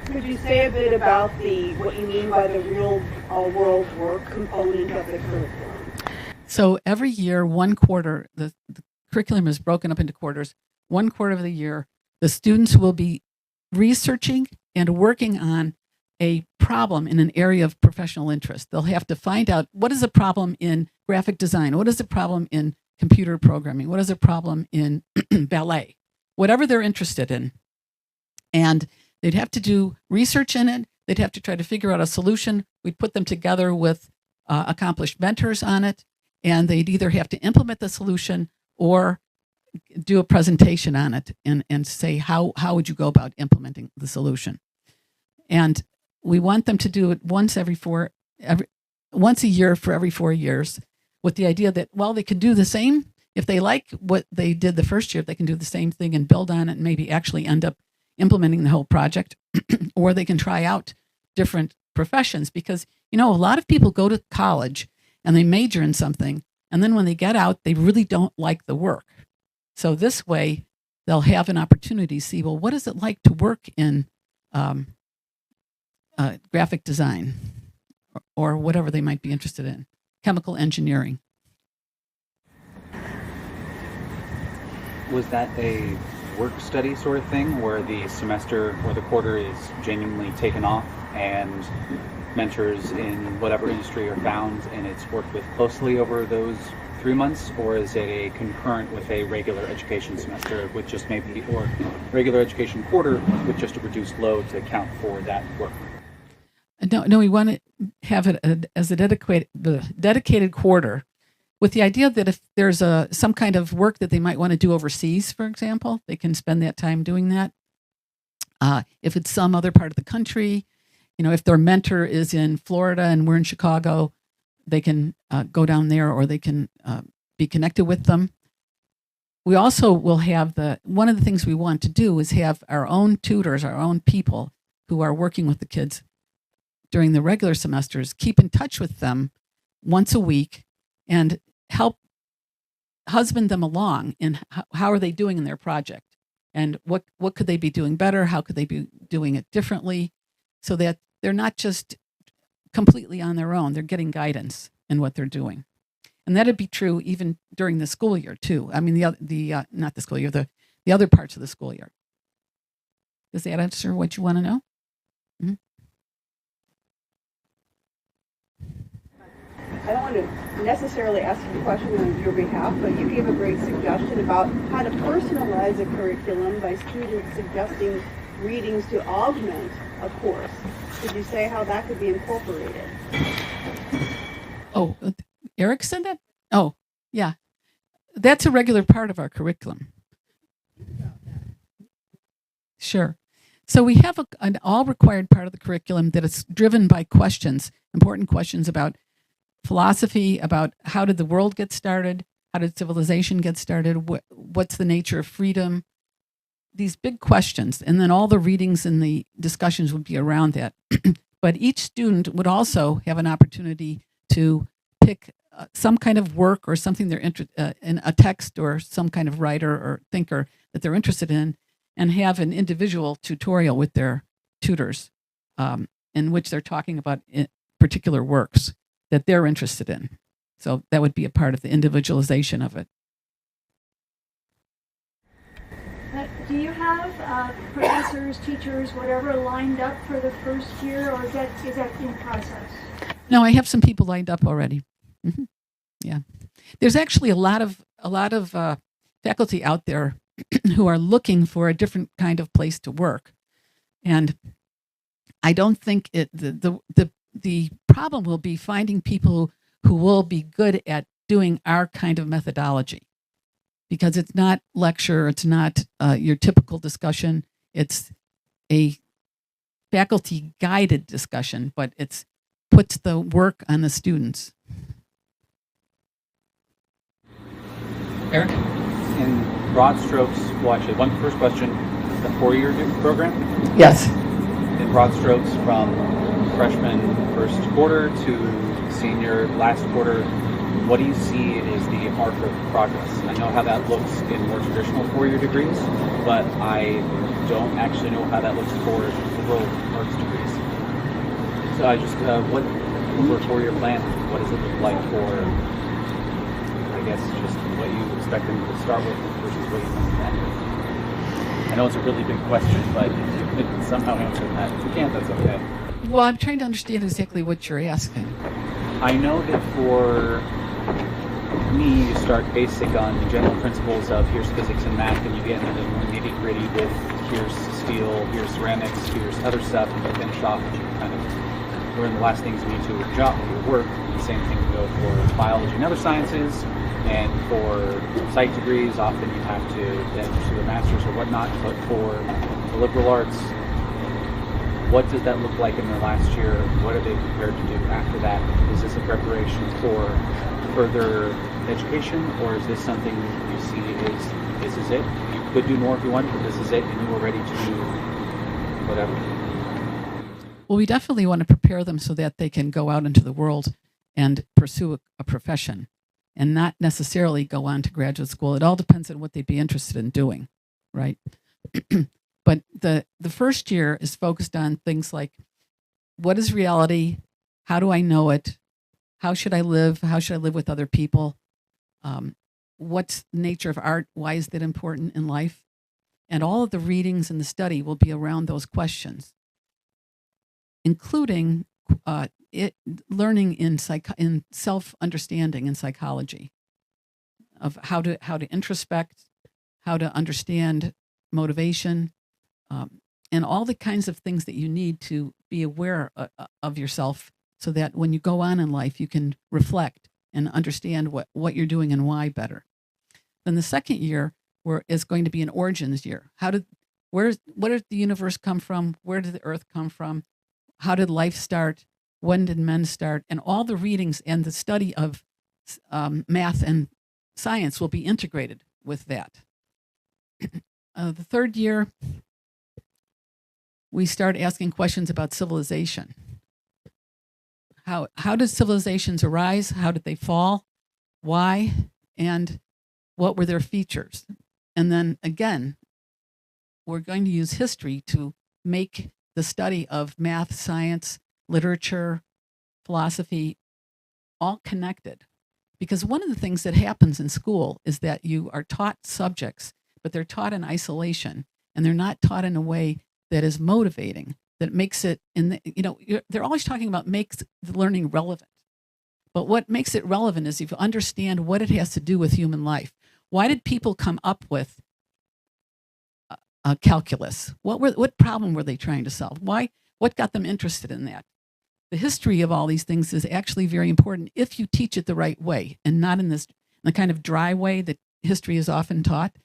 Could you say a bit about what you mean by the real world work component of the curriculum? So every year, one quarter, the curriculum is broken up into quarters. 1 quarter of the year, the students will be researching and working on a problem in an area of professional interest. They'll have to find out what is a problem in graphic design, what is a problem in computer programming, what is a problem in ballet, whatever they're interested in. And they'd have to do research in it. They'd have to try to figure out a solution. We'd put them together with accomplished mentors on it, and they'd either have to implement the solution or do a presentation on it and say, how would you go about implementing the solution? And we want them to do it once a year for every 4 years, with the idea that, well, they can do the same. If they like what they did the first year, they can do the same thing and build on it and maybe actually end up implementing the whole project, or they can try out different professions, because, a lot of people go to college and they major in something, and then when they get out, they really don't like the work. So this way, they'll have an opportunity to see, well, what is it like to work in graphic design or whatever they might be interested in, chemical engineering. Was that a work study sort of thing where the semester or the quarter is genuinely taken off and mentors in whatever industry are found and it's worked with closely over those 3 months, or is it a concurrent with a regular education semester with just maybe, or regular education quarter with just a reduced load to account for that work? No, we want it. have it as a dedicated quarter, with the idea that if there's some kind of work that they might want to do overseas, for example, they can spend that time doing that. If it's some other part of the country, if their mentor is in Florida and we're in Chicago, they can go down there, or they can be connected with them. We also will have one of the things we want to do is have our own tutors, our own people who are working with the kids during the regular semesters, keep in touch with them once a week and help husband them along in how are they doing in their project, and what could they be doing better, how could they be doing it differently, so that they're not just completely on their own, they're getting guidance in what they're doing. And that'd be true even during the school year too. I mean, not the school year, the other parts of the school year. Does that answer what you want to know? Mm-hmm. I don't want to necessarily ask you a question on your behalf, but you gave a great suggestion about how to personalize a curriculum by students suggesting readings to augment a course. Could you say how that could be incorporated? Oh, Eric said that? Oh, yeah. That's a regular part of our curriculum. Sure. So we have an all-required part of the curriculum that is driven by questions, important questions about philosophy, about how did the world get started, how did civilization get started, what's the nature of freedom, these big questions. And then all the readings and the discussions would be around that. But each student would also have an opportunity to pick some kind of work or something they're interested in, a text or some kind of writer or thinker that they're interested in, and have an individual tutorial with their tutors in which they're talking about particular works that they're interested in. So that would be a part of the individualization of it. Do you have professors, teachers, whatever, lined up for the first year, or is that in process? No, I have some people lined up already. Mm-hmm. Yeah, there's actually a lot of faculty out there who are looking for a different kind of place to work, and I don't think the problem will be finding people who will be good at doing our kind of methodology, because it's not lecture, it's not your typical discussion, it's a faculty guided discussion, but it's puts the work on the students. Eric? In broad strokes, well, actually, one first question, the 4-year program? Yes. In broad strokes, from freshman first quarter to senior last quarter, what do you see is the arc of progress? I know how that looks in more traditional 4-year degrees, but I don't actually know how that looks for liberal arts degrees. So I just, what for a 4-year plan, what does it look like for, I guess, just what you expect them to start with versus what you want to end with? I know it's a really big question, but if you could somehow answer that. If you can't, that's okay. Well, I'm trying to understand exactly what you're asking. I know that for me, you start basic on the general principles of here's physics and math, and you get into the more nitty-gritty with here's steel, here's ceramics, here's other stuff, and you finish off and you kind of learn the last things you need to with job, your work. The same thing can go for biology and other sciences, and for psych degrees, often you have to then pursue a master's or whatnot, but for the liberal arts, what does that look like in their last year? What are they prepared to do after that? Is this a preparation for further education, or is this something you see as this is it? You could do more if you want, but this is it, and you are ready to do whatever. Well, we definitely want to prepare them so that they can go out into the world and pursue a profession and not necessarily go on to graduate school. It all depends on what they'd be interested in doing, right? But the first year is focused on things like, what is reality? How do I know it? How should I live? How should I live with other people? What's the nature of art? Why is that important in life? And all of the readings and the study will be around those questions, including learning in self-understanding in psychology, of how to introspect, how to understand motivation, and all the kinds of things that you need to be aware of yourself so that when you go on in life, you can reflect and understand what you're doing and why better. Then the second year is going to be an origins year. What did the universe come from? Where did the earth come from? How did life start? When did men start? And all the readings and the study of math and science will be integrated with that. The third year, we start asking questions about civilization. How did civilizations arise? How did they fall? Why? And what were their features? And then again, we're going to use history to make the study of math, science, literature, philosophy, all connected. Because one of the things that happens in school is that you are taught subjects, but they're taught in isolation, and they're not taught in a way that is motivating, that makes it, they're always talking about makes the learning relevant. But what makes it relevant is if you understand what it has to do with human life. Why did people come up with calculus? What problem were they trying to solve? What got them interested in that? The history of all these things is actually very important if you teach it the right way, and not in the kind of dry way that history is often taught,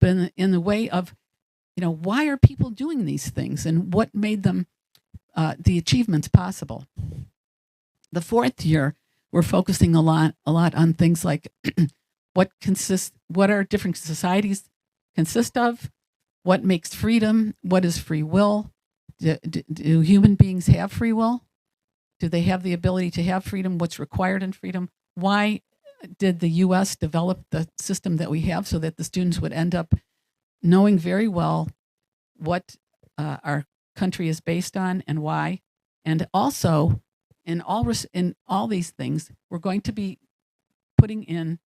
but in the way of, why are people doing these things and what made them the achievements possible. The fourth year, we're focusing a lot on things like what our different societies consist of, what makes freedom, what is free will, do human beings have free will? Do they have the ability to have freedom? What's required in freedom? Why did the U.S. develop the system that we have so that the students would end up knowing very well what our country is based on and why? And also, in all these things, we're going to be putting in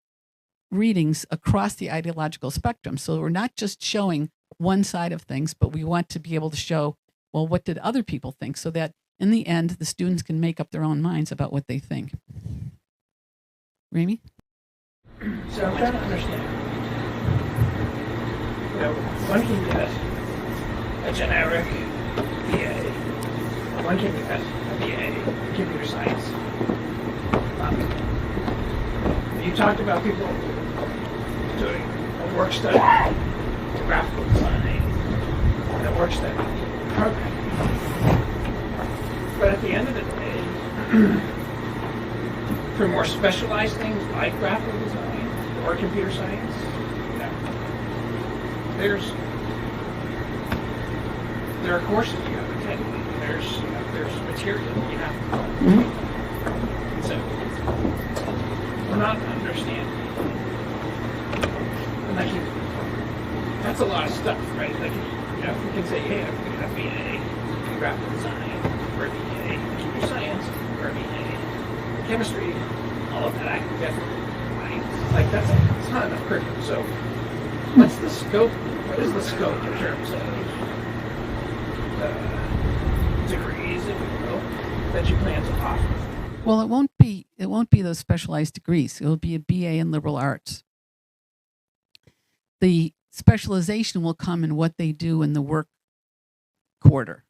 readings across the ideological spectrum. So we're not just showing one side of things, but we want to be able to show, well, what did other people think, so that in the end, the students can make up their own minds about what they think. Ramy? So I'm trying to understand. One can get a generic BA. One can get a BA in computer science. You talked about people doing a work study, graphical design, and a work study, programming. But at the end of the day, for more specialized things like graphical design or computer science, there are courses you have to take. There's material you have to learn. Mm-hmm. So we're not understanding. And that's a lot of stuff, right? You can say, hey, I'm going to be a graphical design, or a BA in computer science, or a BA in chemistry, all of that I can definitely, right? It's not enough curriculum. So what's the scope? What is the scope in terms of degrees, if you will, that you plan to offer? Well, it won't be those specialized degrees. It'll be a BA in liberal arts. The specialization will come in what they do in the work quarter.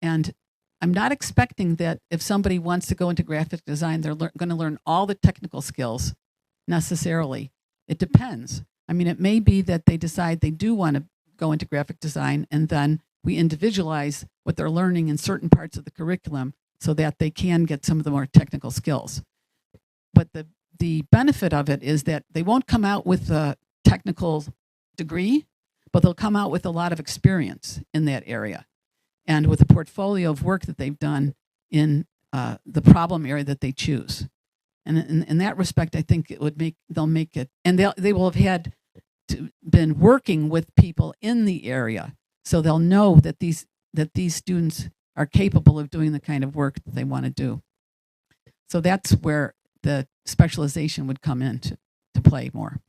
And I'm not expecting that if somebody wants to go into graphic design, they're going to learn all the technical skills necessarily. It depends. I mean, it may be that they decide they do want to go into graphic design, and then we individualize what they're learning in certain parts of the curriculum so that they can get some of the more technical skills. But the benefit of it is that they won't come out with a technical degree, but they'll come out with a lot of experience in that area, and with a portfolio of work that they've done in the problem area that they choose. And in that respect, I think they'll make it, and they will have been working with people in the area, so they'll know that these students are capable of doing the kind of work that they want to do. So that's where the specialization would come in to play more.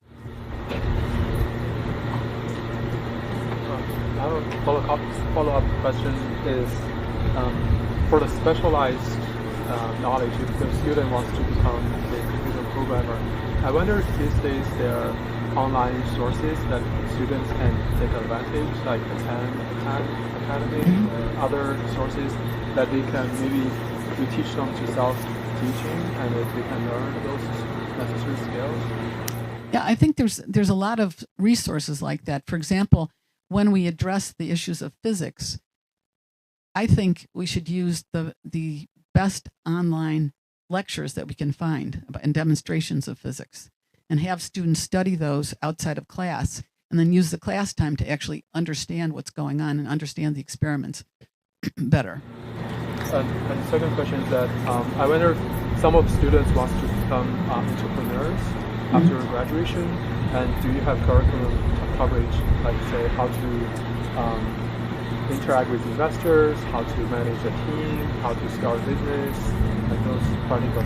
I have a follow-up question is, for the specialized knowledge, if the student wants to become a computer programmer, I wonder if these days there are online sources that students can take advantage, like Khan Academy or other sources that they can maybe you teach them to self-teaching, and if they can learn those necessary skills? Yeah, I think there's a lot of resources like that. For example, when we address the issues of physics, I think we should use the best online lectures that we can find and demonstrations of physics, and have students study those outside of class, and then use the class time to actually understand what's going on and understand the experiments better. And the second question is that I wonder if some of students want to become entrepreneurs after graduation, and do you have curriculum coverage, like say how to interact with investors, how to manage a team, how to start a business, and those practical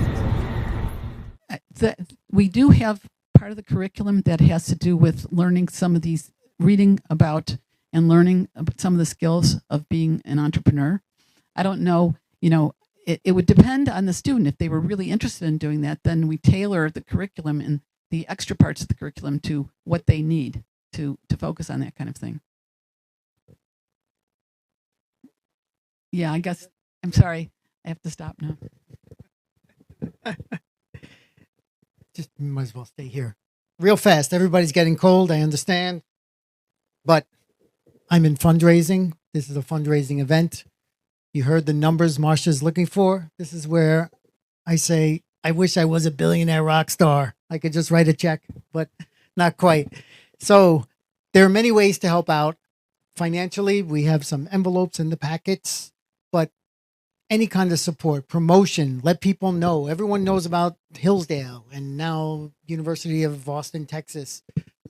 skills? We do have part of the curriculum that has to do with learning some of these, reading about and learning about some of the skills of being an entrepreneur. I don't know, it would depend on the student. If they were really interested in doing that, then we tailor the curriculum and the extra parts of the curriculum to what they need to focus on that kind of thing. Yeah, I guess, I'm sorry, I have to stop now. Just might as well stay here. Real fast, everybody's getting cold, I understand. But I'm in fundraising. This is a fundraising event. You heard the numbers Marsha's looking for. This is where I say, I wish I was a billionaire rock star. I could just write a check, but not quite. So there are many ways to help out. Financially, we have some envelopes in the packets, but any kind of support, promotion, let people know. Everyone knows about Hillsdale and now University of Austin, Texas.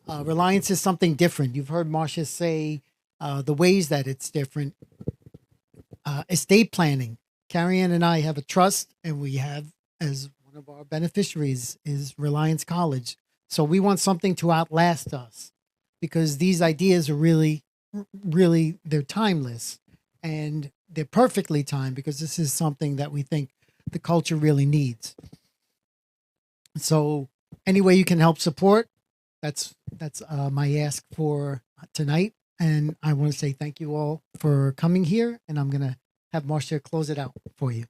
Reliance is something different. You've heard Marsha say the ways that it's different. Estate planning. Carrie Ann and I have a trust, and we have, as one of our beneficiaries is Reliance College. So we want something to outlast us, because these ideas are really, they're timeless, and they're perfectly timed, because this is something that we think the culture really needs. So any way you can help support, that's my ask for tonight. And I want to say thank you all for coming here, and I'm going to have Marsha close it out for you.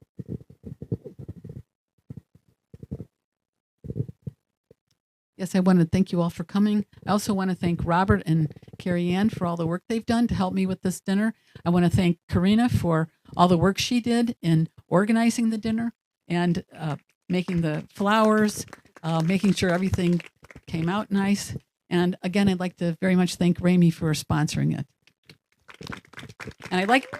Yes, I want to thank you all for coming. I also want to thank Robert and Carrie Ann for all the work they've done to help me with this dinner. I want to thank Karina for all the work she did in organizing the dinner and making the flowers, making sure everything came out nice. And again, I'd like to very much thank Ramey for sponsoring it. And I'd like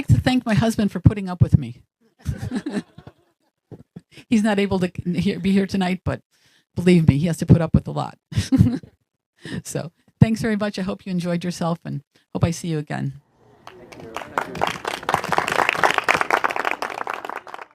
to thank my husband for putting up with me. He's not able to be here tonight, but believe me, he has to put up with a lot. So thanks very much. I hope you enjoyed yourself, and hope I see you again.